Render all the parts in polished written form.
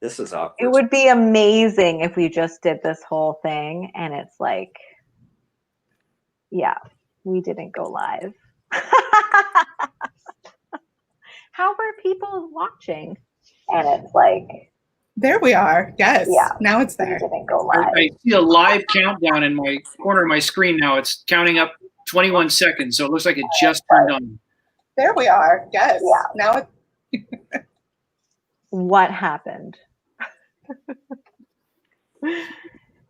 This is It awkward. would be amazing if we just did this whole thing and it's like, yeah, we didn't go live. How are people watching? And it's like, there we are. Yes. yeah, now it's we there. didn't go live. I see a live countdown in my corner of my screen now. It's counting up 21 seconds, so it looks like it just turned on. There we are. Yes. Yeah. Now What happened?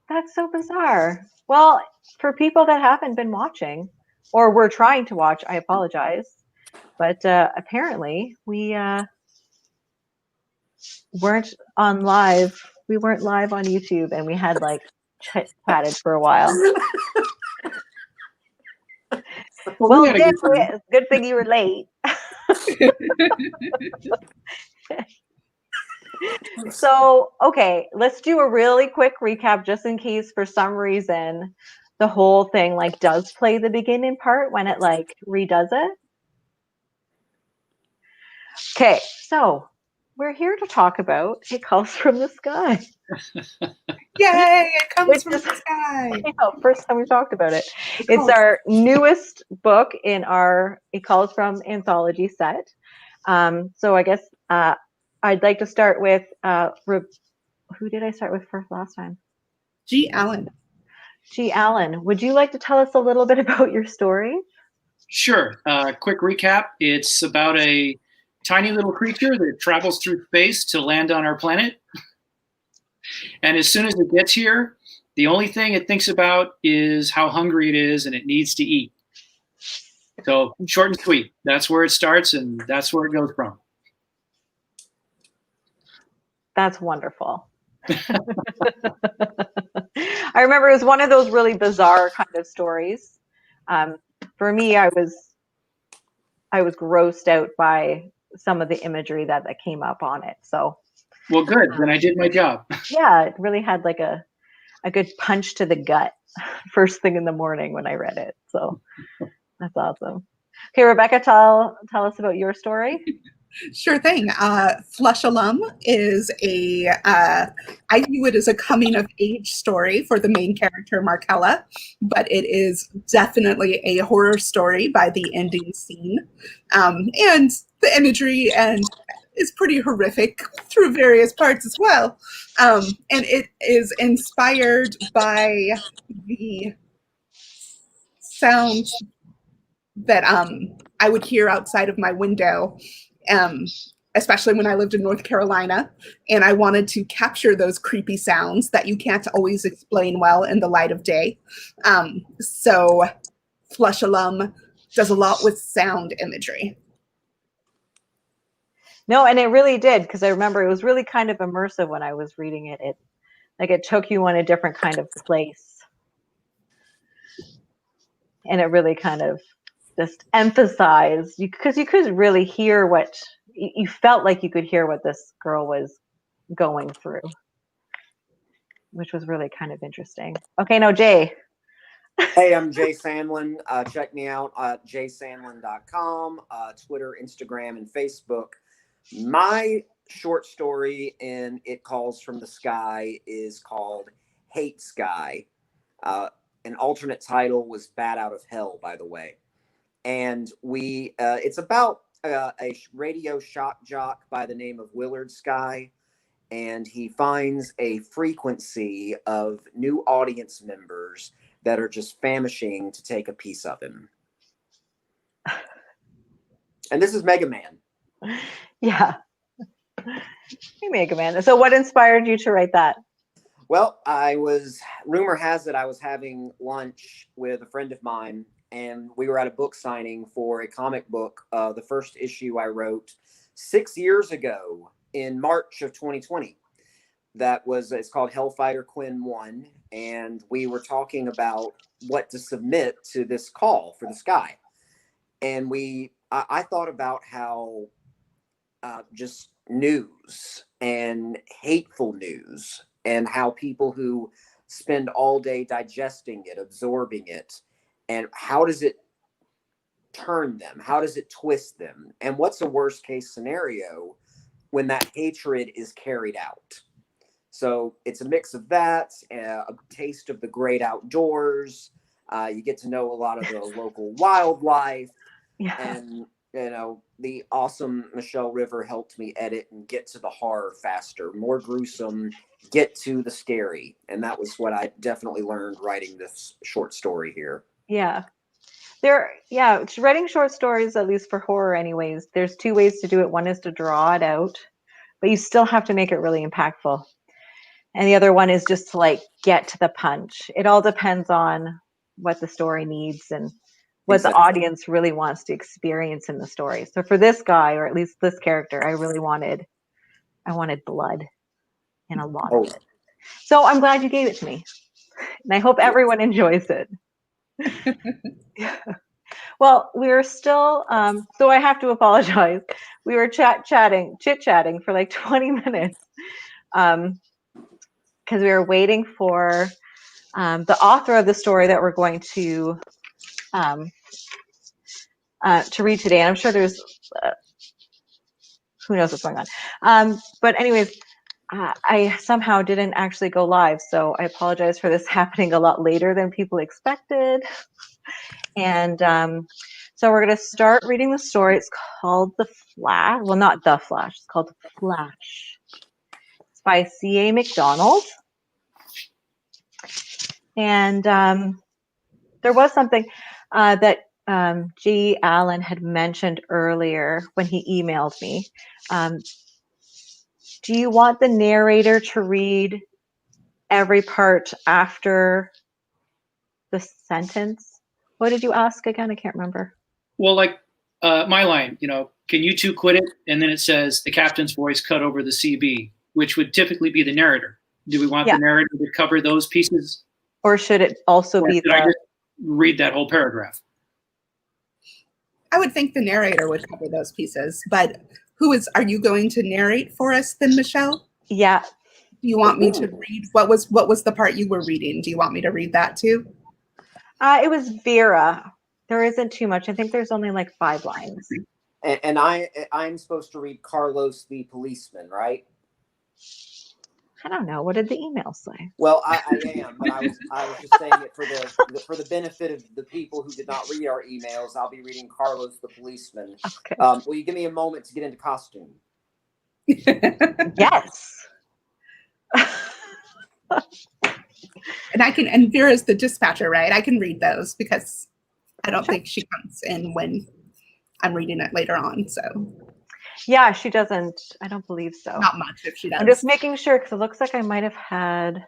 That's so bizarre. Well, for people that haven't been watching or were trying to watch, I apologize. But apparently we weren't on live. We weren't live on YouTube, and we had like chatted for a while. Well, good thing you were late. So, okay, let's do a really quick recap just in case for some reason the whole thing like does play the beginning part when it like redoes it. Okay, so we're here to talk about It Calls from the Sky. Yay, it comes from the sky. First time we talked about it. It's our newest book in our It Calls from anthology set. So I guess I'd like to start with who did I start with first last time? G. Allen. G. Allen, would you like to tell us a little bit about your story? Sure. Quick recap. It's about a tiny little creature that travels through space to land on our planet. And as soon as it gets here, the only thing it thinks about is how hungry it is and it needs to eat. So short and sweet. That's where it starts and that's where it goes from. That's wonderful. I remember it was one of those really bizarre kind of stories. For me, I was grossed out by some of the imagery that came up on it. So, well, good. Then I did my job. Yeah, it really had like a good punch to the gut first thing in the morning when I read it. So that's awesome. Okay, Rebecca, tell us about your story. Sure thing. Flush Alum is I view it as a coming of age story for the main character, Markella, but it is definitely a horror story by the ending scene. And the imagery is pretty horrific through various parts as well. And it is inspired by the sounds that I would hear outside of my window, especially when I lived in North Carolina, and I wanted to capture those creepy sounds that you can't always explain well in the light of day. So Flush Alum does a lot with sound imagery. No, and it really did, because I remember it was really kind of immersive when I was reading it. It took you on a different kind of place. And it really kind of just emphasized, because you could really hear you felt like you could hear what this girl was going through, which was really kind of interesting. Okay, now Jay. Hey, I'm Jay Sandlin. Check me out at jaysandlin.com, Twitter, Instagram, and Facebook. My short story in It Calls from the Sky is called Hate Sky. An alternate title was Bat Out of Hell, by the way. And it's about a radio shock jock by the name of Willard Sky. And he finds a frequency of new audience members that are just famishing to take a piece of him. And this is Mega Man. Yeah. Hey, Mega Man. So what inspired you to write that? Well, rumor has it I was having lunch with a friend of mine, and we were at a book signing for a comic book, the first issue I wrote 6 years ago in March of 2020. It's called Hellfighter Quinn 1, and we were talking about what to submit to this call for the sky. And I thought about how just news and hateful news, and how people who spend all day digesting it, absorbing it, and how does it turn them? How does it twist them? And what's a worst case scenario when that hatred is carried out. So it's a mix of that, a taste of the great outdoors. You get to know a lot of the local wildlife, Yeah. and the awesome Michelle River helped me edit and get to the horror faster, more gruesome, get to the scary, and that was what I definitely learned writing this short story here. Yeah. Writing short stories, at least for horror anyways, there's two ways to do it. One is to draw it out, but you still have to make it really impactful. And the other one is just to like get to the punch. It all depends on what the story needs and what Exactly. the audience really wants to experience in the story. So for this guy, or at least this character, I wanted blood and a lot of it. So I'm glad you gave it to me. And I hope everyone enjoys it. Yeah. Well, we were still, so I have to apologize. We were chit-chatting for like 20 minutes because we were waiting for the author of the story that we're going to read today. And I'm sure there's, who knows what's going on. But anyways, I somehow didn't actually go live. So I apologize for this happening a lot later than people expected. And so we're going to start reading the story. It's called The Flash. Well, not The Flash. It's called The Flash. It's by C.A. McDonald. And there was something that G. Allen had mentioned earlier when he emailed me. Do you want the narrator to read every part after the sentence? What did you ask again? I can't remember. Well, like my line, can you two quit it? And then it says the captain's voice cut over the CB, which would typically be the narrator. Do we want the narrator to cover those pieces? Or should it also be I just read that whole paragraph? I would think the narrator would cover those pieces, but are you going to narrate for us then, Michelle? Yeah. Do you want me to read? What was the part you were reading? Do you want me to read that too? It was Vera. There isn't too much. I think there's only like 5 lines. And I'm supposed to read Carlos the policeman, right? I don't know. What did the email say? Well, I am, but I was just saying it for the benefit of the people who did not read our emails. I'll be reading Carlos the policeman. Okay. Will you give me a moment to get into costume? Yes. And Vera's the dispatcher, right? I can read those because I don't think she comes in when I'm reading it later on. So yeah, she doesn't. I don't believe so. Not much if she does. I'm just making sure because it looks like I might have had.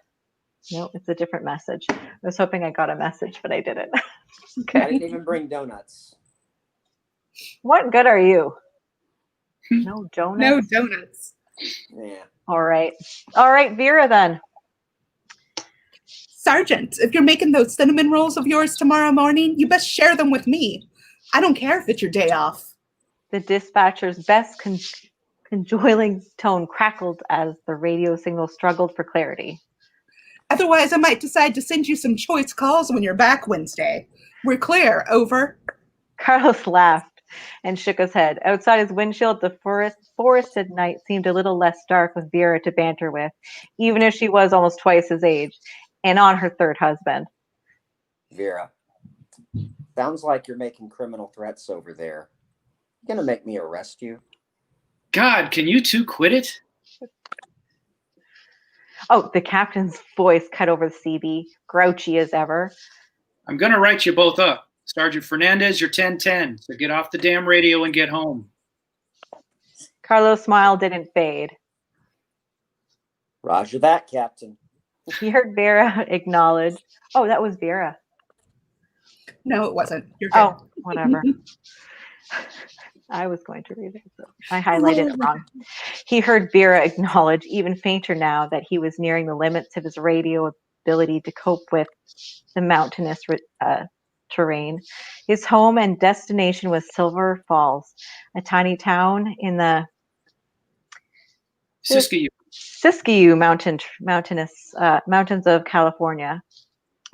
No, it's a different message. I was hoping I got a message, but I didn't. Okay. I didn't even bring donuts. What good are you? No donuts. No donuts. Yeah. All right, Vera. Then, Sergeant, if you're making those cinnamon rolls of yours tomorrow morning, you best share them with me. I don't care if it's your day off. the dispatcher's best conjoining tone crackled as the radio signal struggled for clarity. Otherwise, I might decide to send you some choice calls when you're back Wednesday. We're clear, over. Carlos laughed and shook his head. Outside his windshield, the forested night seemed a little less dark with Vera to banter with, even if she was almost twice his age and on her 3rd husband. Vera, sounds like you're making criminal threats over there. You gonna make me arrest you? God, can you two quit it? Oh, the captain's voice cut over the CB, grouchy as ever. I'm going to write you both up. Sergeant Fernandez, you're 10-10, so get off the damn radio and get home. Carlos' smile didn't fade. Roger that, Captain. He heard Vera acknowledge. Oh, that was Vera. No, it wasn't. You're good. Oh, whatever. I was going to read it, so I highlighted it wrong. He heard Vera acknowledge, even fainter now, that he was nearing the limits of his radio ability to cope with the mountainous terrain. His home and destination was Silver Falls, a tiny town in the Siskiyou mountains of California.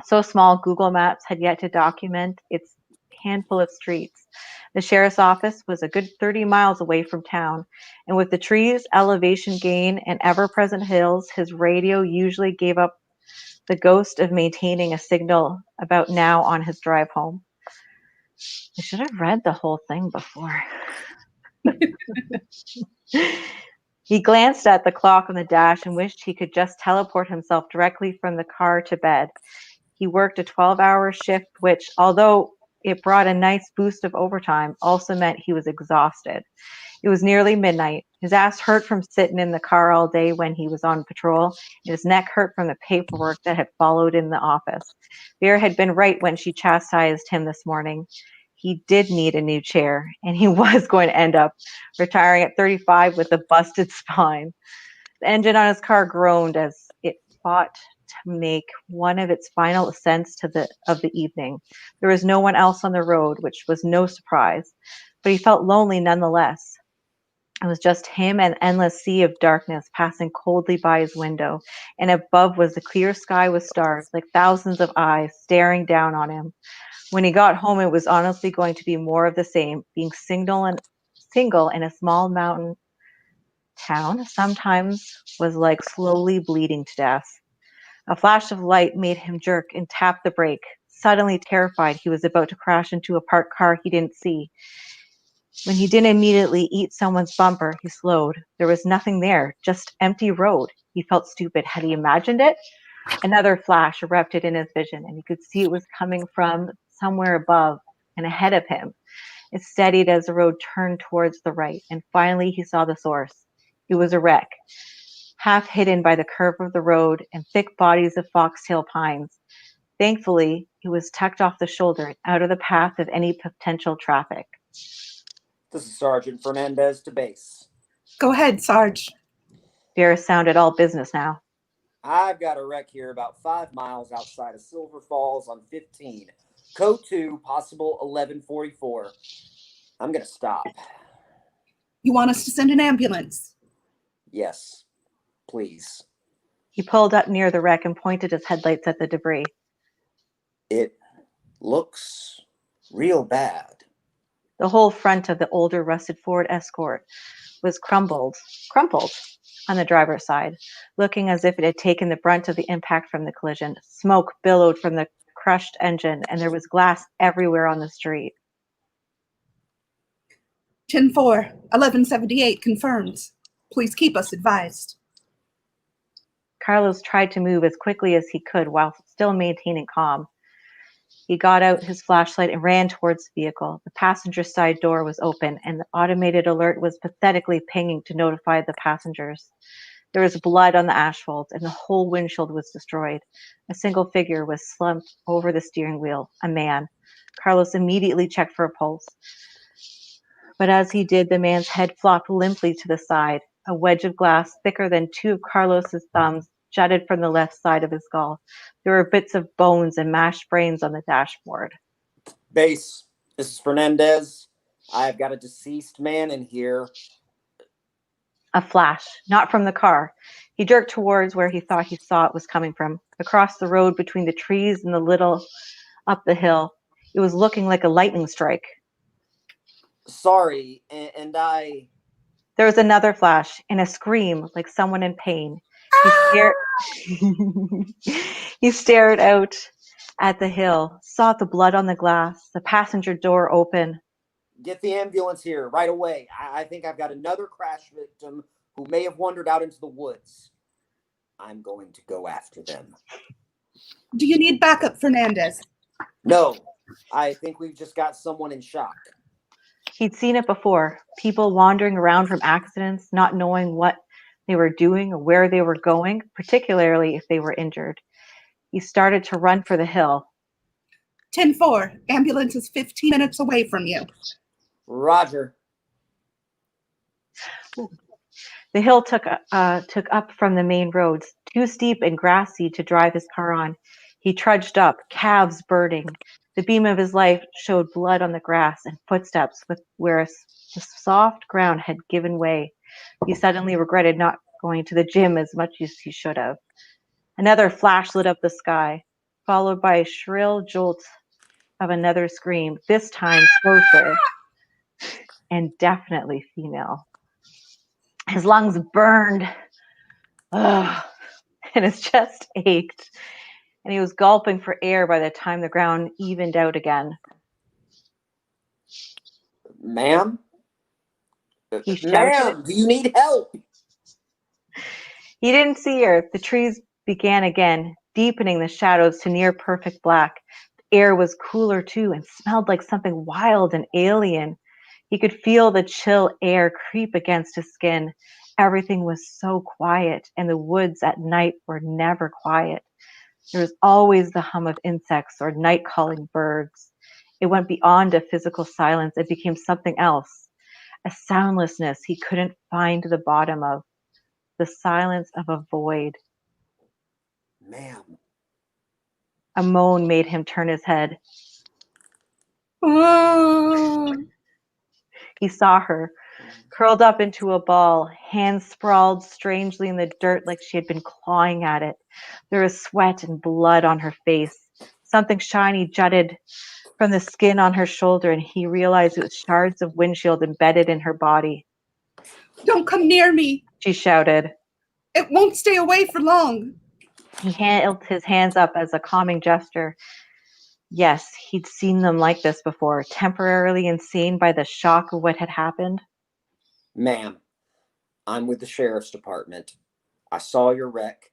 So small, Google Maps had yet to document its handful of streets. The sheriff's office was a good 30 miles away from town, and with the trees, elevation gain, and ever-present hills, his radio usually gave up the ghost of maintaining a signal about now on his drive home. I should have read the whole thing before. He glanced at the clock on the dash and wished he could just teleport himself directly from the car to bed. He worked a 12-hour shift, which, although it brought a nice boost of overtime, also meant he was exhausted. It was nearly midnight. His ass hurt from sitting in the car all day when he was on patrol, and his neck hurt from the paperwork that had followed in the office. Vera had been right when she chastised him this morning. He did need a new chair, and he was going to end up retiring at 35 with a busted spine. The engine on his car groaned as it fought to make one of its final ascents of the evening. There was no one else on the road, which was no surprise, but he felt lonely nonetheless. It was just him and an endless sea of darkness passing coldly by his window, and above was the clear sky with stars, like thousands of eyes staring down on him. When he got home, it was honestly going to be more of the same, being single in a small mountain town sometimes was like slowly bleeding to death. A flash of light made him jerk and tap the brake. Suddenly terrified, he was about to crash into a parked car he didn't see. When he didn't immediately eat someone's bumper, he slowed. There was nothing there, just empty road. He felt stupid. Had he imagined it? Another flash erupted in his vision, and he could see it was coming from somewhere above and ahead of him. It steadied as the road turned towards the right, and finally he saw the source. It was a wreck, half hidden by the curve of the road and thick bodies of foxtail pines. Thankfully, it was tucked off the shoulder, out of the path of any potential traffic. This is Sergeant Fernandez to base. Go ahead, Sarge. Vera sounded all business now. I've got a wreck here about 5 miles outside of Silver Falls on 15. Code 2, possible 1144. I'm going to stop. You want us to send an ambulance? Yes, please. He pulled up near the wreck and pointed his headlights at the debris. It looks real bad. The whole front of the older rusted Ford Escort was crumpled on the driver's side, looking as if it had taken the brunt of the impact from the collision. Smoke billowed from the crushed engine, and there was glass everywhere on the street. 10-4, 1178 confirms. Please keep us advised. Carlos tried to move as quickly as he could while still maintaining calm. He got out his flashlight and ran towards the vehicle. The passenger side door was open, and the automated alert was pathetically pinging to notify the passengers. There was blood on the asphalt, and the whole windshield was destroyed. A single figure was slumped over the steering wheel, a man. Carlos immediately checked for a pulse. But as he did, the man's head flopped limply to the side. A wedge of glass, thicker than two of Carlos's thumbs, jutted from the left side of his skull. There were bits of bones and mashed brains on the dashboard. Base, this is Fernandez. I've got a deceased man in here. A flash, not from the car. He jerked towards where he thought he saw it was coming from, across the road between the trees and the little up the hill. It was looking like a lightning strike. Sorry, and I... There was another flash and a scream like someone in pain. He stared out at the hill, saw the blood on the glass, the passenger door open. Get the ambulance here right away. I think I've got another crash victim who may have wandered out into the woods. I'm going to go after them. Do you need backup, Fernandez? No, I think we've just got someone in shock. He'd seen it before. People wandering around from accidents, not knowing what they were doing or where they were going, particularly if they were injured. He started to run for the hill. 10-4, ambulance is 15 minutes away from you. Roger. The hill took up from the main roads, too steep and grassy to drive his car on. He trudged up, calves burning. The beam of his light showed blood on the grass and footsteps where the soft ground had given way. He suddenly regretted not going to the gym as much as he should have. Another flash lit up the sky, followed by a shrill jolt of another scream, this time closer. and definitely female. His lungs burned, and his chest ached, and he was gulping for air by the time the ground evened out again. Ma'am? He shouted. Ma'am, do you need help? He didn't see her. The trees began again, deepening the shadows to near perfect black. The air was cooler too and smelled like something wild and alien. He could feel the chill air creep against his skin. Everything was so quiet, and the woods at night were never quiet. There was always the hum of insects or night-calling birds. It went beyond a physical silence. It became something else, a soundlessness he couldn't find the bottom of, the silence of a void. Ma'am. A moan made him turn his head. Oh. He saw her, curled up into a ball, hands sprawled strangely in the dirt like she had been clawing at it. There was sweat and blood on her face. Something shiny jutted from the skin on her shoulder, and he realized it was shards of windshield embedded in her body. Don't come near me. She shouted. It won't stay away for long. He held his hands up as a calming gesture. Yes, he'd seen them like this before, temporarily insane by the shock of what had happened. Ma'am, I'm with the sheriff's department. I saw your wreck,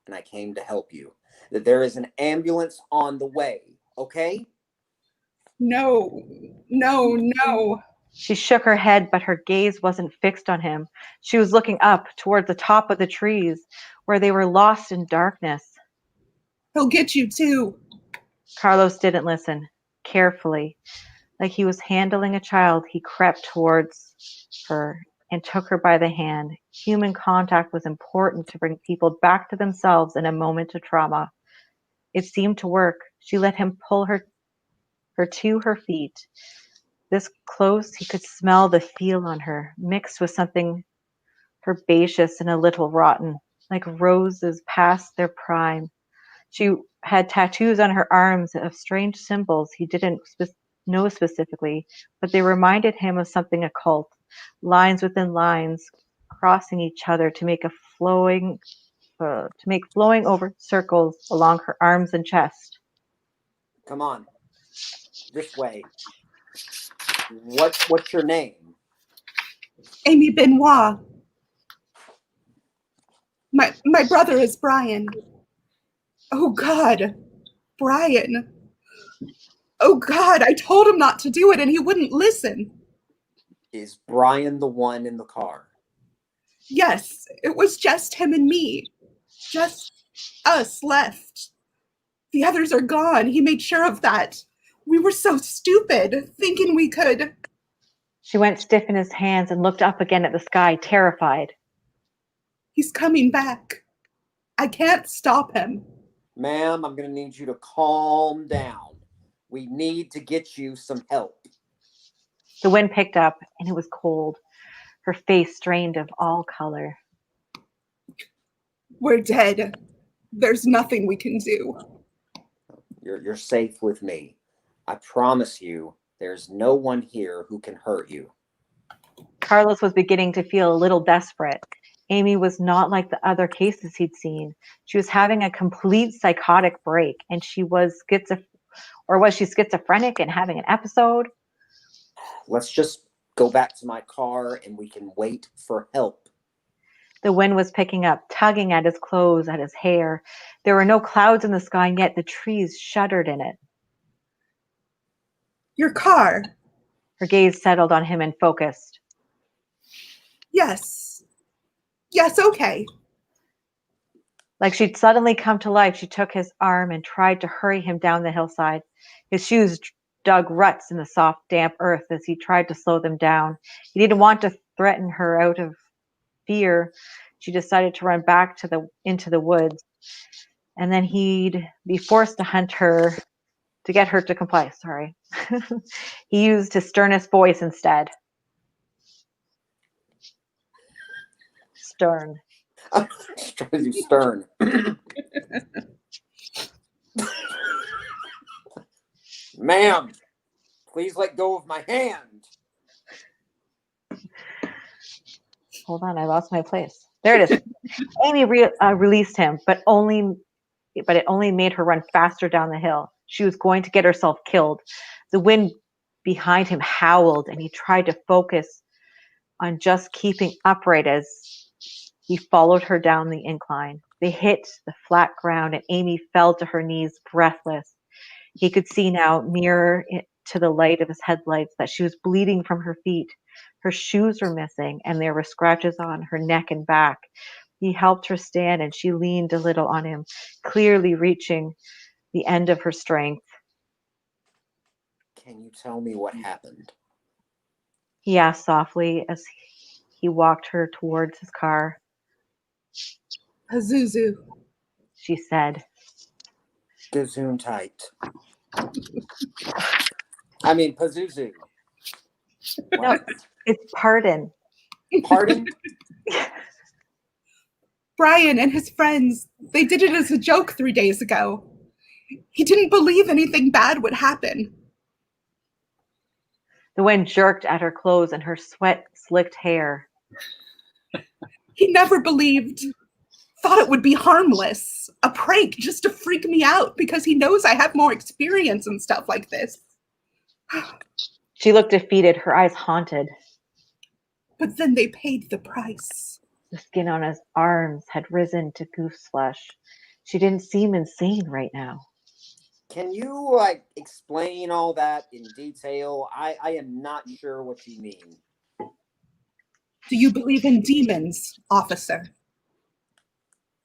and I came to help you. That there is an ambulance on the way, okay? No, no, no. She shook her head, but her gaze wasn't fixed on him. She was looking up toward the top of the trees, where they were lost in darkness. He'll get you too. Carlos didn't listen. Carefully, like he was handling a child, he crept towards her and took her by the hand. Human contact was important to bring people back to themselves in a moment of trauma. It seemed to work. She let him pull her to her feet. This close, he could smell the feel on her, mixed with something herbaceous and a little rotten, like roses past their prime. She had tattoos on her arms of strange symbols he didn't know specifically, but they reminded him of something occult. Lines within lines, crossing each other to make flowing over circles along her arms and chest. Come on. This way. What's your name? Amy Benoit. My brother is Brian. Oh God, Brian. Oh God, I told him not to do it and he wouldn't listen. Is Brian the one in the car? Yes, it was just him and me. Just us left. The others are gone. He made sure of that. We were so stupid, thinking we could. She went stiff in his hands and looked up again at the sky, terrified. He's coming back. I can't stop him. Ma'am, I'm going to need you to calm down. We need to get you some help. The wind picked up, and it was cold. Her face strained of all color. We're dead. There's nothing we can do. You're safe with me. I promise you, there's no one here who can hurt you. Carlos was beginning to feel a little desperate. Amy was not like the other cases he'd seen. She was having a complete psychotic break, and was she schizophrenic and having an episode? Let's just go back to my car and we can wait for help. The wind was picking up, tugging at his clothes, at his hair. There were no clouds in the sky, and yet the trees shuddered in it. Your car. Her gaze settled on him and focused. Yes. Yes, okay. Like she'd suddenly come to life, she took his arm and tried to hurry him down the hillside. His shoes dug ruts in the soft, damp earth as he tried to slow them down. He didn't want to threaten her out of fear. She decided to run back into the woods, and then he'd be forced to get her to comply. Sorry. He used his sternest voice instead. Stern. I'm just trying to do stern. Ma'am, please let go of my hand. Hold on, I lost my place. There it is. Amy released him, but it only made her run faster down the hill. She was going to get herself killed. The wind behind him howled, and he tried to focus on just keeping upright as he followed her down the incline. They hit the flat ground, and Amy fell to her knees, breathless. He could see now, nearer to the light of his headlights, that she was bleeding from her feet. Her shoes were missing, and there were scratches on her neck and back. He helped her stand, and she leaned a little on him, clearly reaching the end of her strength. Can you tell me what happened? He asked softly as he walked her towards his car. Pazuzu. She said. Gesundheit. I mean, Pazuzu. No, it's pardon. Pardon? Brian and his friends, they did it as a joke 3 days ago. He didn't believe anything bad would happen. The wind jerked at her clothes and her sweat-slicked hair. He never believed, thought it would be harmless, a prank just to freak me out because he knows I have more experience and stuff like this. She looked defeated, her eyes haunted. But then they paid the price. The skin on his arms had risen to goose flesh. She didn't seem insane right now. Can you explain all that in detail? I am not sure what you mean. Do you believe in demons, officer?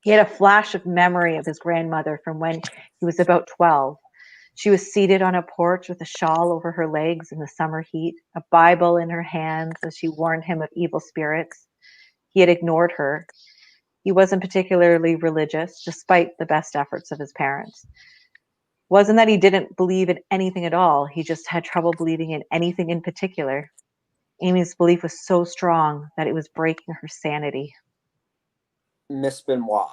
He had a flash of memory of his grandmother from when he was about 12. She was seated on a porch with a shawl over her legs in the summer heat, a Bible in her hands as she warned him of evil spirits. He had ignored her. He wasn't particularly religious, despite the best efforts of his parents. Wasn't that he didn't believe in anything at all, he just had trouble believing in anything in particular. Amy's belief was so strong that it was breaking her sanity. Miss Benoit,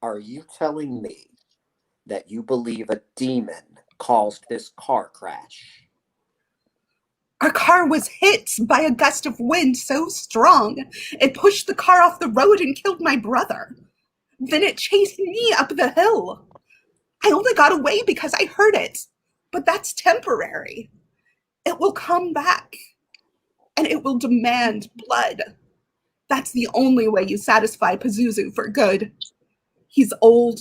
are you telling me that you believe a demon caused this car crash? Our car was hit by a gust of wind so strong, it pushed the car off the road and killed my brother. Then it chased me up the hill. I only got away because I heard it, but that's temporary. It will come back, and it will demand blood. That's the only way you satisfy Pazuzu for good. He's old,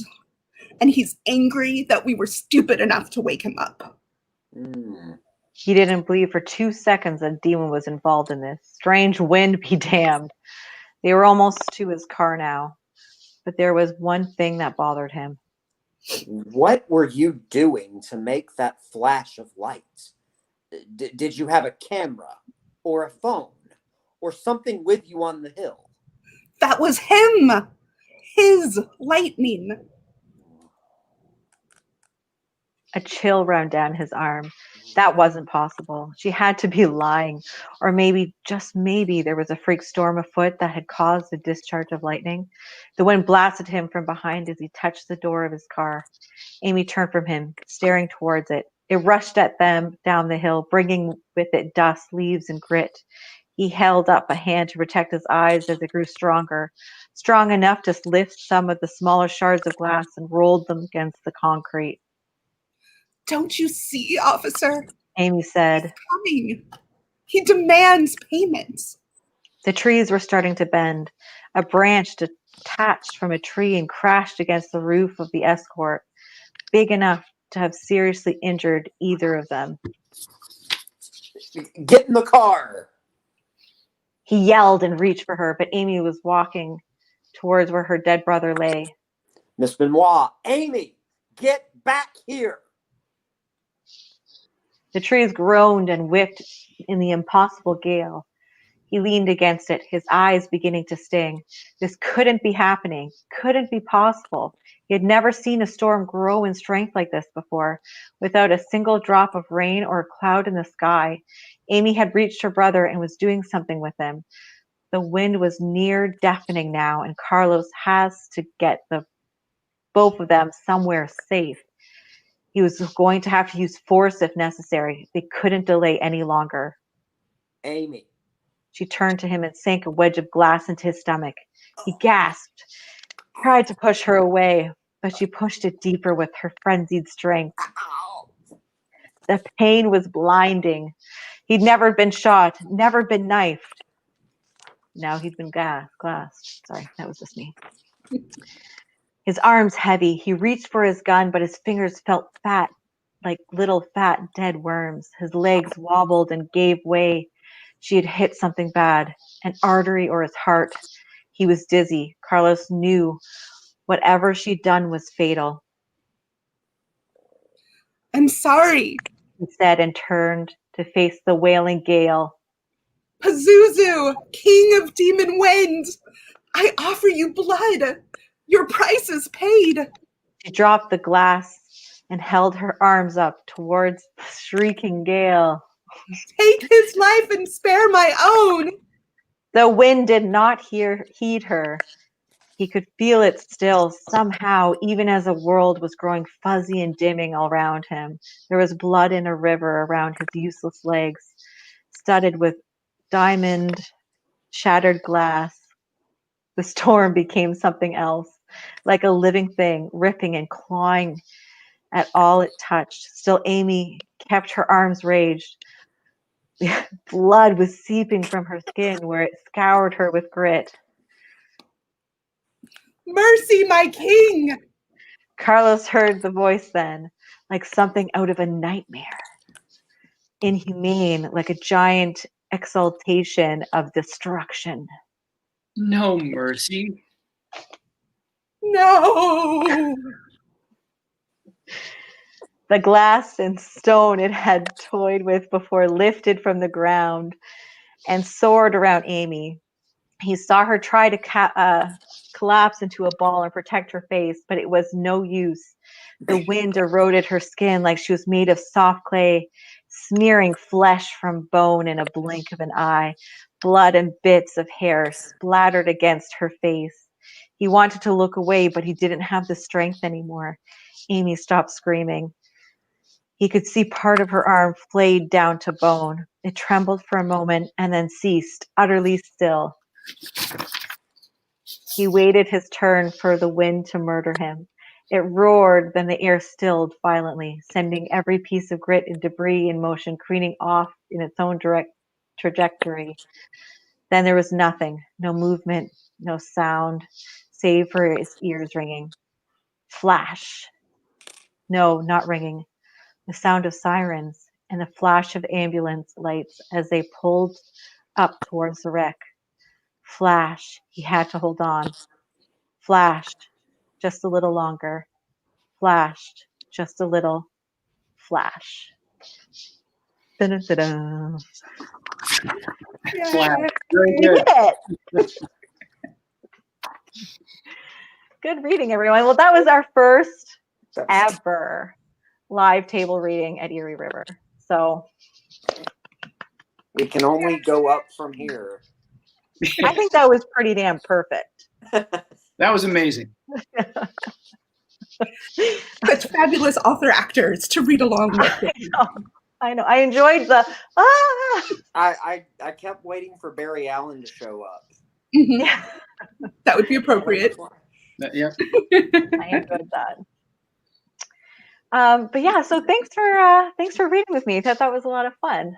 and he's angry that we were stupid enough to wake him up. He didn't believe for 2 seconds a demon was involved in this. Strange wind be damned. They were almost to his car now, but there was one thing that bothered him. What were you doing to make that flash of light? Did you have a camera or a phone or something with you on the hill? That was him! His lightning. A chill ran down his arm. That wasn't possible. She had to be lying. Or maybe, just maybe, there was a freak storm afoot that had caused the discharge of lightning. The wind blasted him from behind as he touched the door of his car. Amy turned from him, staring towards it. It rushed at them down the hill, bringing with it dust, leaves, and grit. He held up a hand to protect his eyes as it grew stronger, strong enough to lift some of the smaller shards of glass and rolled them against the concrete. Don't you see, officer? Amy said. He's coming. He demands payment. The trees were starting to bend. A branch detached from a tree and crashed against the roof of the escort, big enough to have seriously injured either of them. Get in the car! He yelled and reached for her, but Amy was walking towards where her dead brother lay. Miss Benoit, Amy, get back here! The trees groaned and whipped in the impossible gale. He leaned against it, his eyes beginning to sting. This couldn't be happening, couldn't be possible. He had never seen a storm grow in strength like this before, without a single drop of rain or a cloud in the sky. Amy had reached her brother and was doing something with him. The wind was near deafening now, and Carlos has to get both of them somewhere safe. He was going to have to use force if necessary. They couldn't delay any longer. Amy, She turned to him and sank a wedge of glass into his stomach. He gasped, tried to push her away, but she pushed it deeper with her frenzied strength. The pain was blinding. He'd never been shot, never been knifed. Now he'd been glassed. Sorry, that was just me. His arms heavy. He reached for his gun, but his fingers felt fat, like little fat dead worms. His legs wobbled and gave way. She had hit something bad, an artery or his heart. He was dizzy. Carlos knew whatever she'd done was fatal. I'm sorry. He said and turned to face the wailing gale. Pazuzu, king of demon wind, I offer you blood. Your price is paid. She dropped the glass and held her arms up towards the shrieking gale. Take his life and spare my own. The wind did not heed her. He could feel it still, somehow, even as the world was growing fuzzy and dimming all around him. There was blood in a river around his useless legs, studded with diamond, shattered glass. The storm became something else, like a living thing, ripping and clawing at all it touched. Still, Amy kept her arms raised. Blood was seeping from her skin where it scoured her with grit. Mercy, my king. Carlos heard the voice then, like something out of a nightmare. Inhumane, like a giant exaltation of destruction. No mercy. No. The glass and stone it had toyed with before lifted from the ground and soared around Amy. He saw her try to collapse into a ball and protect her face, but it was no use. The wind eroded her skin like she was made of soft clay, smearing flesh from bone in a blink of an eye. Blood and bits of hair splattered against her face. He wanted to look away, but he didn't have the strength anymore. Amy stopped screaming. He could see part of her arm flayed down to bone. It trembled for a moment and then ceased, utterly still. He waited his turn for the wind to murder him. It roared, then the air stilled violently, sending every piece of grit and debris in motion, careening off in its own direct trajectory. Then there was nothing, no movement, no sound, save for his ears ringing. Flash. No, not ringing. The sound of sirens and the flash of ambulance lights as they pulled up towards the wreck. Flash. He had to hold on. Flashed. Just a little longer. Flashed. Just a little. Flash. Da-da-da-da. Flat. Very We good. did it. Good reading, everyone. Well, that was our first ever live table reading at Eerie River. So We can only go up from here. I think that was pretty damn perfect. That was amazing. Such fabulous author actors to read along with. I know. I enjoyed the I kept waiting for Barry Allen to show up. Mhm. Yeah, That would be appropriate. Yeah. I enjoyed that. But yeah, so thanks for reading with me. I thought that was a lot of fun.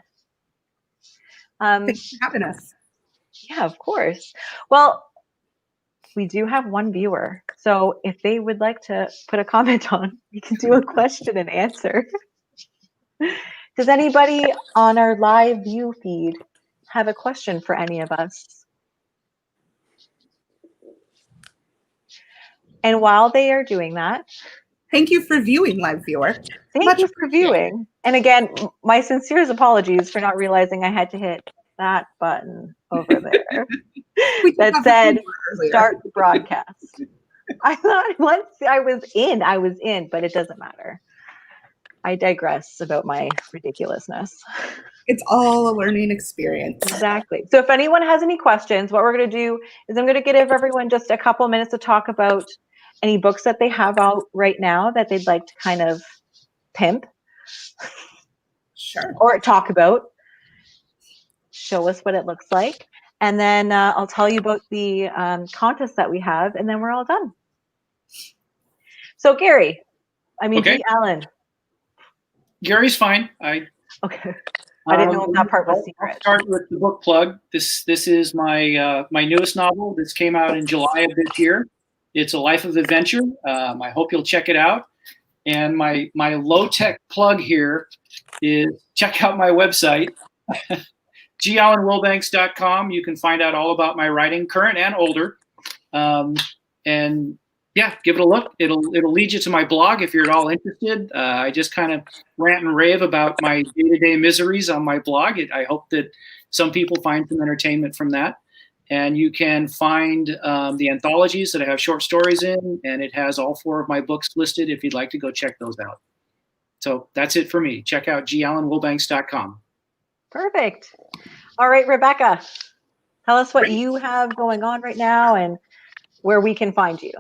Thanks for having us. Yeah, of course. Well, we do have one viewer. So if they would like to put a comment on, we can do a question and answer. Does anybody on our live view feed have a question for any of us? And while they are doing that, Thank you for viewing, live viewer. thank Much you for viewing. And again, my sincerest apologies for not realizing I had to hit that button over there We did that have the said viewer earlier. start the broadcast. I thought once I was in, but it doesn't matter. I digress about my ridiculousness. It's all a learning experience. Exactly. So if anyone has any questions, what we're going to do is I'm going to give everyone just a couple minutes to talk about any books that they have out right now that they'd like to kind of pimp Sure. or talk about. show us what it looks like, and then I'll tell you about the contest that we have, and then we're all done. So Gary, Okay. G. Allen. Gary's fine. Okay. I didn't know if that part was I'll secret. start with the book plug. This is my my newest novel. This came out in July of this year. It's a life of adventure. I hope you'll check it out. And my low tech plug here is check out my website, gallenwilbanks.com. You can find out all about my writing, current and older. And yeah, give it a look. It'll lead you to my blog if you're at all interested. I just kind of rant and rave about my day-to-day miseries on my blog. I hope that some people find some entertainment from that. And you can find the anthologies that I have short stories in, and it has all 4 of my books listed if you'd like to go check those out. So that's it for me. Check out gallenwilbanks.com. Perfect. All right, Rebecca, tell us what you have going on right now and where we can find you.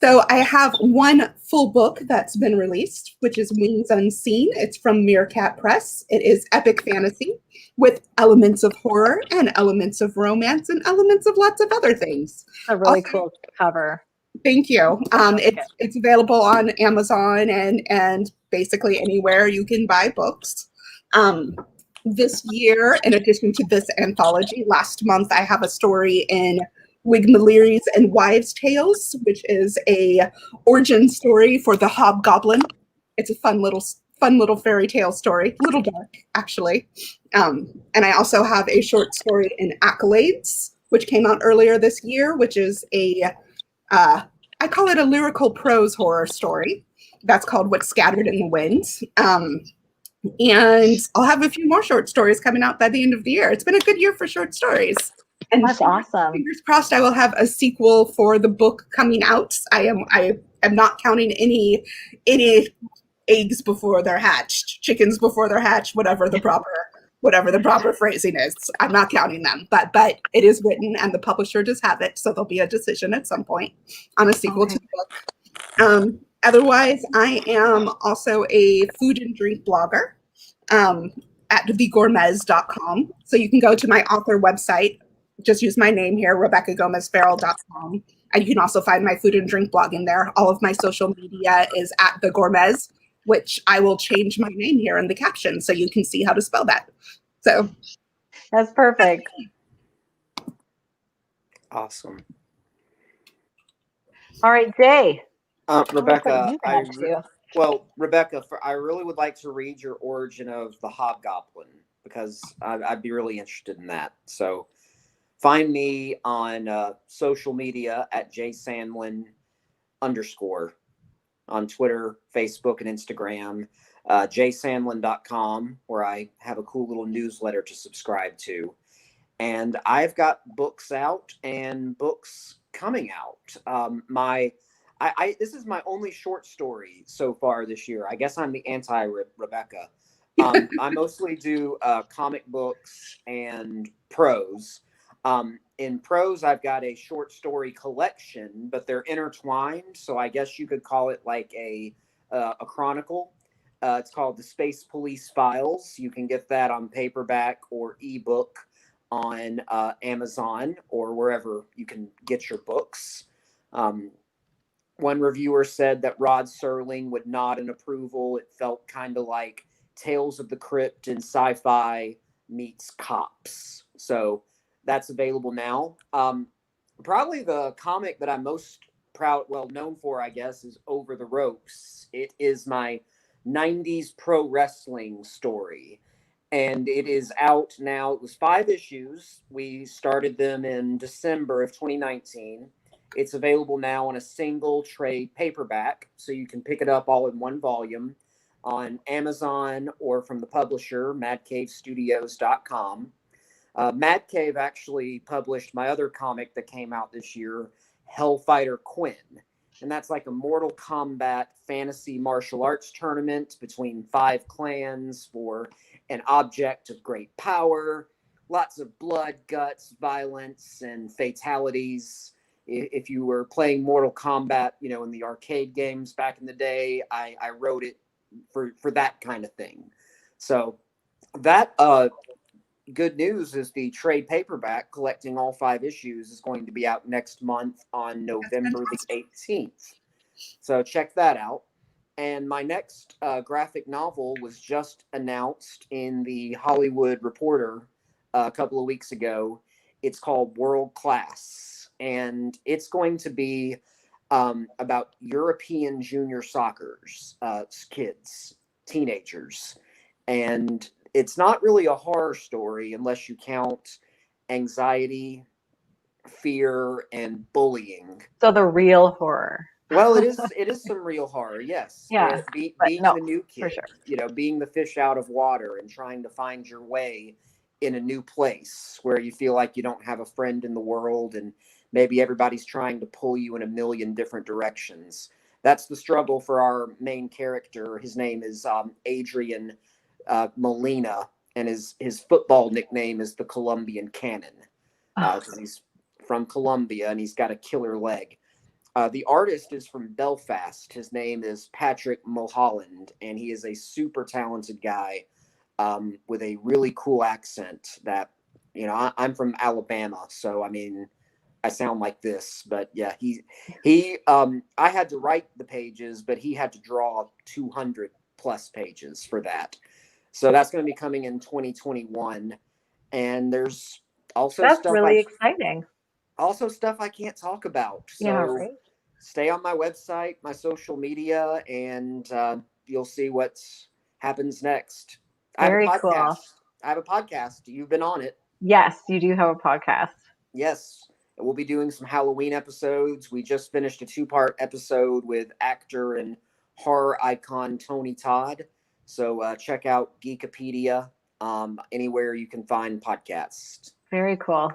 So I have one full book that's been released, which is Wings Unseen. It's from Meerkat Press. It is epic fantasy with elements of horror and elements of romance and elements of lots of other things. A really cool cover. Thank you. It's available on Amazon and basically anywhere you can buy books. This year, in addition to this anthology, last month I have a story in Wigmaleeries and Wives' Tales, which is a origin story for the Hobgoblin. It's a fun little fairy tale story, a little dark actually. And I also have a short story in Accolades, which came out earlier this year, which is I call it a lyrical prose horror story. That's called What's Scattered in the Wind. And I'll have a few more short stories coming out by the end of the year. It's been a good year for short stories. And that's awesome. Fingers crossed I will have a sequel for the book coming out. I am not counting any eggs before they're hatched, chickens before they're hatched, whatever the proper phrasing is. I'm not counting them. But it is written and the publisher does have it, so there'll be a decision at some point on a sequel to the book. Otherwise, I am also a food and drink blogger at thegourmets.com. So you can go to my author website. Just use my name here, RebeccaGomezFarrell.com. And you can also find my food and drink blog in there. All of my social media is at The Gourmets, which I will change my name here in the caption so you can see how to spell that. So that's perfect. Awesome. All right, Jay. Rebecca, Rebecca, I really would like to read your origin of the Hobgoblin because I'd be really interested in that. So find me on social media at jsandlin_ on Twitter, Facebook, and Instagram. jsandlin.com, where I have a cool little newsletter to subscribe to. And I've got books out and books coming out. This is my only short story so far this year. I guess I'm the anti-Rebecca. I mostly do comic books and prose. In prose, I've got a short story collection, but they're intertwined. So I guess you could call it like a chronicle. It's called The Space Police Files. You can get that on paperback or ebook on Amazon or wherever you can get your books. One reviewer said that Rod Serling would nod in approval. It felt kind of like Tales of the Crypt in sci-fi meets cops. So that's available now. Probably the comic that I'm most known for, I guess, is Over the Ropes. It is my 90s pro wrestling story. And it is out now. It was 5 issues. We started them in December of 2019. It's available now on a single trade paperback, so you can pick it up all in one volume on Amazon or from the publisher, madcavestudios.com. Mad Cave actually published my other comic that came out this year, Hellfighter Quinn. And that's like a Mortal Kombat fantasy martial arts tournament between 5 clans for an object of great power. Lots of blood, guts, violence, and fatalities. If you were playing Mortal Kombat, in the arcade games back in the day, I wrote it for that kind of thing. So that good news is the trade paperback collecting all 5 issues is going to be out next month on November the 18th. So check that out. And my next graphic novel was just announced in the Hollywood Reporter a couple of weeks ago. It's called World Class, and it's going to be about European junior soccer's kids, teenagers. And it's not really a horror story unless you count anxiety, fear, and bullying. So the real horror. Well, it is some real horror, yes. Yeah, Being no, the new for kid, sure. being the fish out of water and trying to find your way in a new place where you feel like you don't have a friend in the world, and maybe everybody's trying to pull you in a million different directions. That's the struggle for our main character. His name is Adrian Molina, and his football nickname is the Colombian Cannon, because he's from Colombia and he's got a killer leg. The artist is from Belfast. His name is Patrick Mulholland, and he is a super talented guy with a really cool accent that, I'm from Alabama, so I mean, I sound like this, but yeah, I had to write the pages, but he had to draw 200 plus pages for that. So that's going to be coming in 2021. And there's also That's really exciting. Also stuff I can't talk about. So Yeah, right. Stay on my website, my social media, and you'll see what happens next. Very I have a podcast. cool. I have a podcast. You've been on it. Yes, you do have a podcast. Yes. We'll be doing some Halloween episodes. We just finished a 2-part episode with actor and horror icon Tony Todd. So check out Geekopedia anywhere you can find podcasts. Very cool. All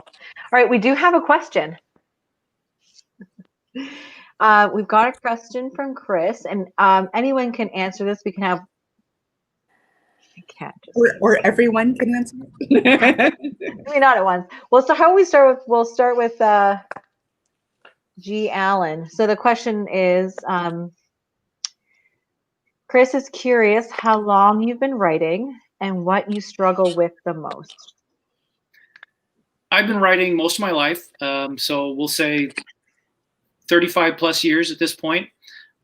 right, we do have a question. We've got a question from Chris, and anyone can answer this. We can have. I can't just. Or everyone can answer. Maybe not at once. Well, so how we start with? We'll start with G. Allen. So the question is, Chris is curious how long you've been writing and what you struggle with the most. I've been writing most of my life, so we'll say 35 plus years at this point.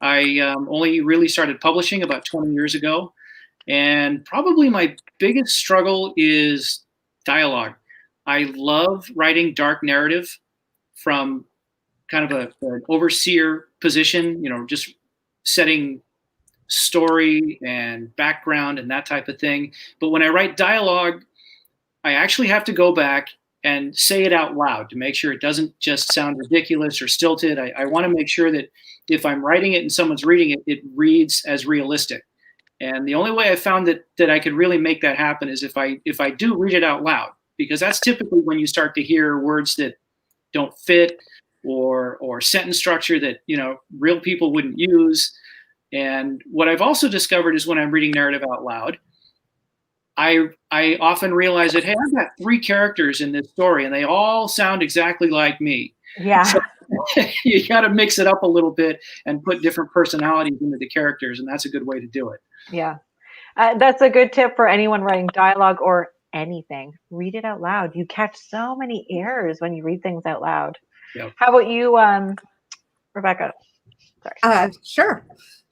I only really started publishing about 20 years ago. And probably my biggest struggle is dialogue. I love writing dark narrative from kind of an overseer position, just setting story and background and that type of thing. But when I write dialogue, I actually have to go back and say it out loud to make sure it doesn't just sound ridiculous or stilted. I want to make sure that if I'm writing it and someone's reading it, it reads as realistic. And the only way I found that I could really make that happen is if I do read it out loud, because that's typically when you start to hear words that don't fit or sentence structure that real people wouldn't use. And what I've also discovered is when I'm reading narrative out loud, I often realize that, hey, I've got 3 characters in this story and they all sound exactly like me. Yeah. So you got to mix it up a little bit and put different personalities into the characters, and that's a good way to do it. Yeah. That's a good tip for anyone writing dialogue or anything. Read it out loud. You catch so many errors when you read things out loud. Yep. How about you, Rebecca? Sorry. Sure.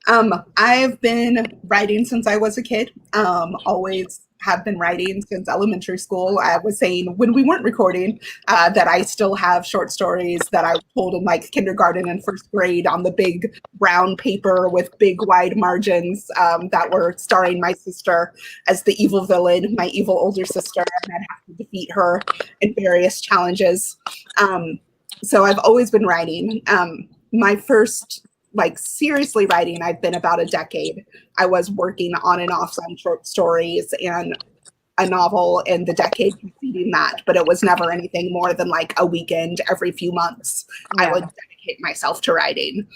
I've been writing since I was a kid. Always have been writing since elementary school. I was saying when we weren't recording that I still have short stories that I told in like kindergarten and first grade on the big brown paper with big wide margins that were starring my sister as the evil villain, my evil older sister, and I'd have to defeat her in various challenges. So I've always been writing. My first seriously writing, I've been about a decade. I was working on and off on short stories and a novel in the decade preceding that, but it was never anything more than like a weekend every few months. Yeah. I would dedicate myself to writing.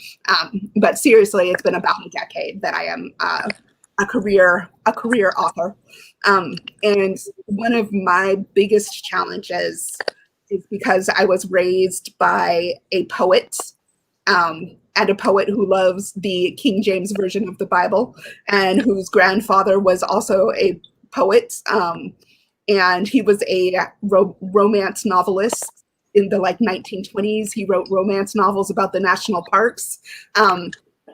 But seriously, it's been about a decade that I am a career author. And one of my biggest challenges is because I was raised by a poet, and a poet who loves the King James Version of the Bible and whose grandfather was also a poet. and he was a romance novelist in the like 1920s. He wrote romance novels about the national parks.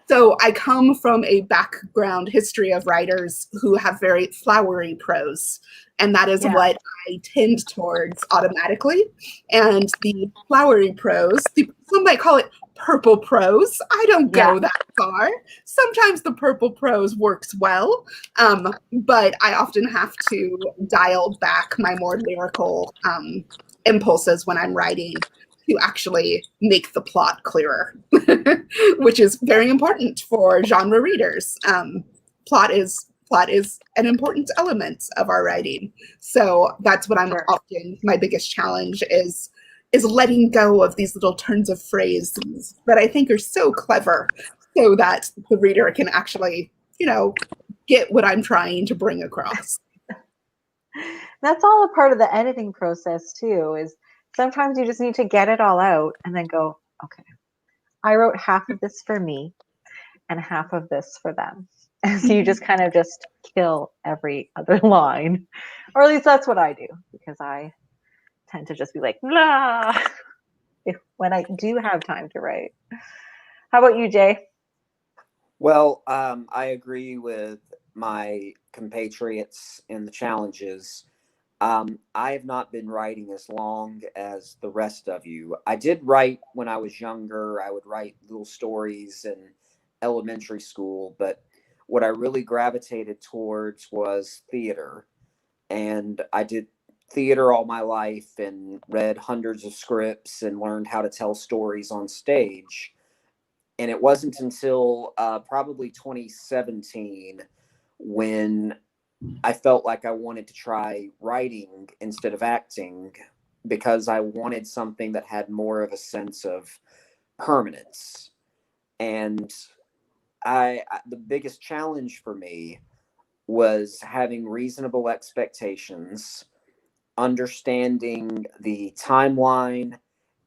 So I come from a background history of writers who have very flowery prose, and that is what I tend towards automatically. And the flowery prose, some might call it purple prose. I don't go that far. Sometimes the purple prose works well, but I often have to dial back my more lyrical impulses when I'm writing to actually make the plot clearer, which is very important for genre readers. Plot is an important element of our writing. So that's what I'm often, my biggest challenge is letting go of these little turns of phrase that I think are so clever, so that the reader can actually, get what I'm trying to bring across. That's all a part of the editing process too, is sometimes you just need to get it all out and then go, okay, I wrote half of this for me and half of this for them. And so you just kind of just kill every other line. Or at least that's what I do, because I tend to just be like, blah, when I do have time to write. How about you, Jay? Well, I agree with my compatriots in the challenges. I have not been writing as long as the rest of you. I did write when I was younger. I would write little stories in elementary school, but what I really gravitated towards was theater. And I did theater all my life and read hundreds of scripts and learned how to tell stories on stage. And it wasn't until probably 2017 when I felt like I wanted to try writing instead of acting, because I wanted something that had more of a sense of permanence. And the biggest challenge for me was having reasonable expectations, understanding the timeline,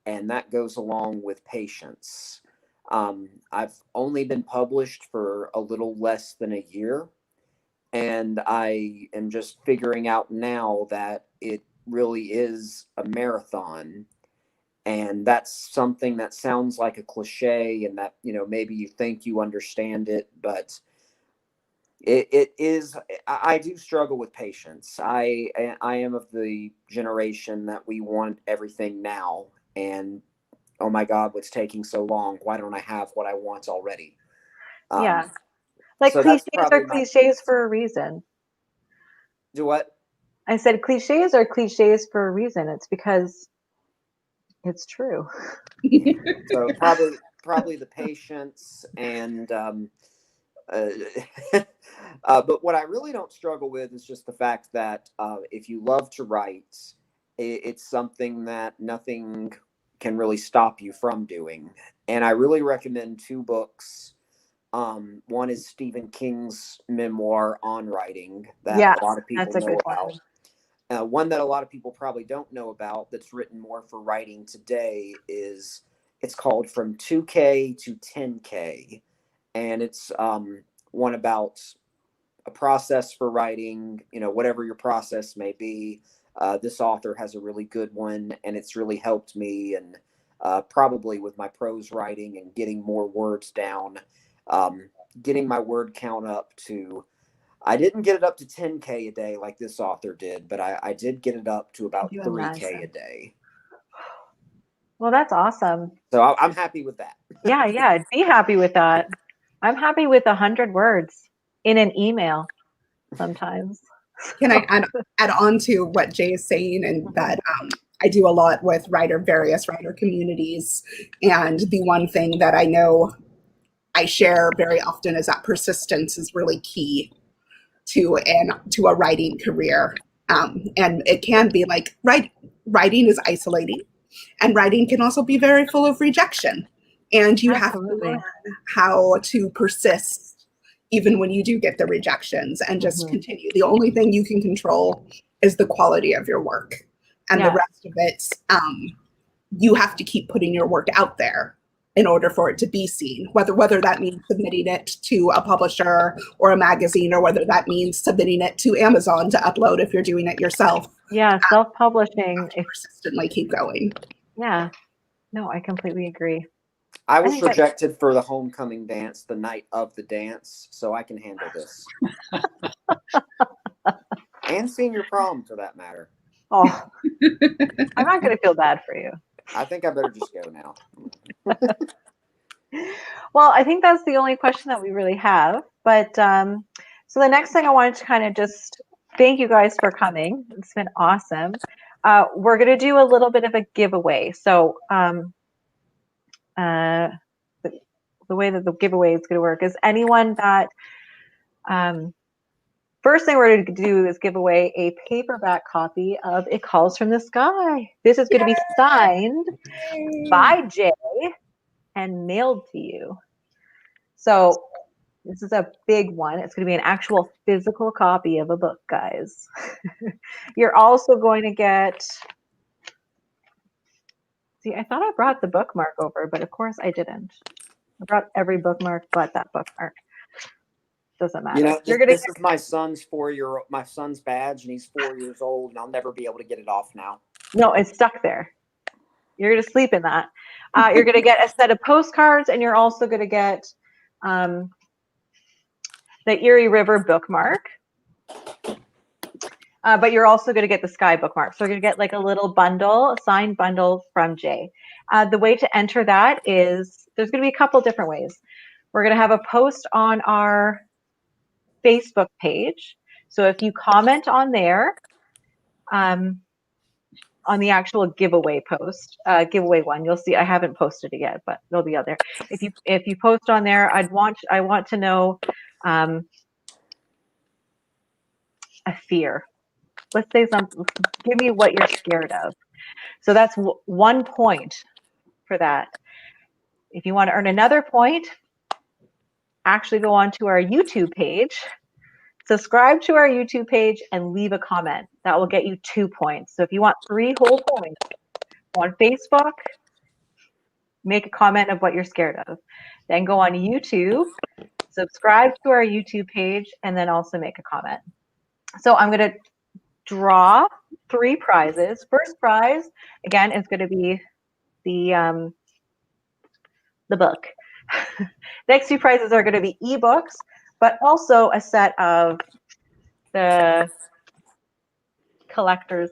and that goes along with patience. I've only been published for a little less than a year, and I am just figuring out now that it really is a marathon. And that's something that sounds like a cliche, and that, maybe you think you understand it, but it is. I do struggle with patience. I am of the generation that we want everything now, and oh my God, what's taking so long? Why don't I have what I want already? Yeah. Like, so cliches that's are probably my cliches for a reason. Do what? I said cliches are cliches for a reason. It's because it's true. So probably the patience and but what I really don't struggle with is just the fact that if you love to write, it's something that nothing can really stop you from doing. And I really recommend two books. One is Stephen King's memoir on writing that a lot of people know about. One that a lot of people probably don't know about, that's written more for writing today, it's called From 2K to 10K. And it's one about a process for writing, whatever your process may be. This author has a really good one, and it's really helped me, and probably with my prose writing and getting more words down, getting my word count up to, I didn't get it up to 10K a day like this author did, but I did get it up to about 3K a day. Well, that's awesome. So I'm happy with that. Yeah, be happy with that. I'm happy with 100 words in an email sometimes. Can I add on to what Jay is saying, and that I do a lot with various writer communities, and the one thing that I know I share very often is that persistence is really key to a writing career. And it can be like writing is isolating, and writing can also be very full of rejection. And you have to learn how to persist even when you do get the rejections, and just continue. The only thing you can control is the quality of your work. And the rest of it, you have to keep putting your work out there in order for it to be seen, whether that means submitting it to a publisher or a magazine, or whether that means submitting it to Amazon to upload if you're doing it yourself. Yeah, self-publishing. Persistently keep going. Yeah, no, I completely agree. I was think that- rejected for the homecoming dance the night of the dance, so I can handle this. And senior prom, for that matter. Oh, I'm not going to feel bad for you. I think I better just go now. Well, I think that's the only question that we really have. But so the next thing I wanted to kind of just thank you guys for coming. It's been awesome. We're going to do a little bit of a giveaway. So the way that the giveaway is going to work is anyone that first thing we're going to do is give away a paperback copy of It Calls from the Sky. This is going to be signed by Jay and mailed to you. So this is a big one. It's going to be an actual physical copy of a book, guys. You're also going to get, see, I thought I brought the bookmark over, but of course I didn't. I brought every bookmark but that bookmark. Doesn't matter. You know, You're gonna this is my son's badge, and he's 4 years old, and I'll never be able to get it off now. No, it's stuck there. You're going to sleep in that. You're going to get a set of postcards, and you're also going to get the Eerie River bookmark. But you're also going to get the Sky bookmark. So you're going to get like a little bundle, a signed bundle from Jay. The way to enter that is, there's going to be a couple different ways. We're going to have a post on our Facebook page. So if you comment on there, on the actual giveaway post, giveaway one, you'll see I haven't posted it yet, but it'll be out there. If you post on there, I want to know a fear. Let's say something. Give me what you're scared of. So that's 1 point for that. If you want to earn another point, actually go on to our YouTube page, subscribe to our YouTube page, and leave a comment. That will get you 2 points. So if you want 3 whole points, go on Facebook, make a comment of what you're scared of. Then go on YouTube, subscribe to our YouTube page, and then also make a comment. So I'm going to draw 3 prizes. First prize, again, is going to be the book. Next 2 prizes are going to be ebooks, but also a set of the collector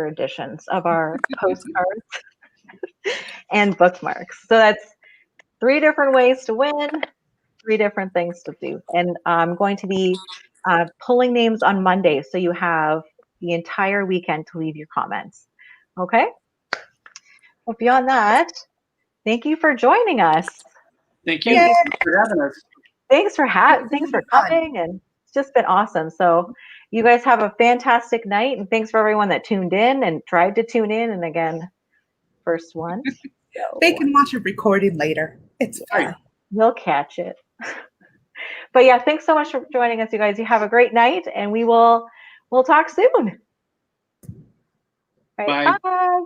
editions of our postcards and bookmarks. So that's 3 different ways to win, 3 different things to do. And I'm going to be pulling names on Monday, so you have the entire weekend to leave your comments. Okay? Well, beyond that, thank you for joining us. Thank you for having us. Thanks for coming, and it's just been awesome. So you guys have a fantastic night, and thanks for everyone that tuned in and tried to tune in. And again, first one. They can watch a recording later. It's fine. You'll catch it. But yeah, thanks so much for joining us, you guys. You have a great night, and we'll talk soon. All right, Bye. bye.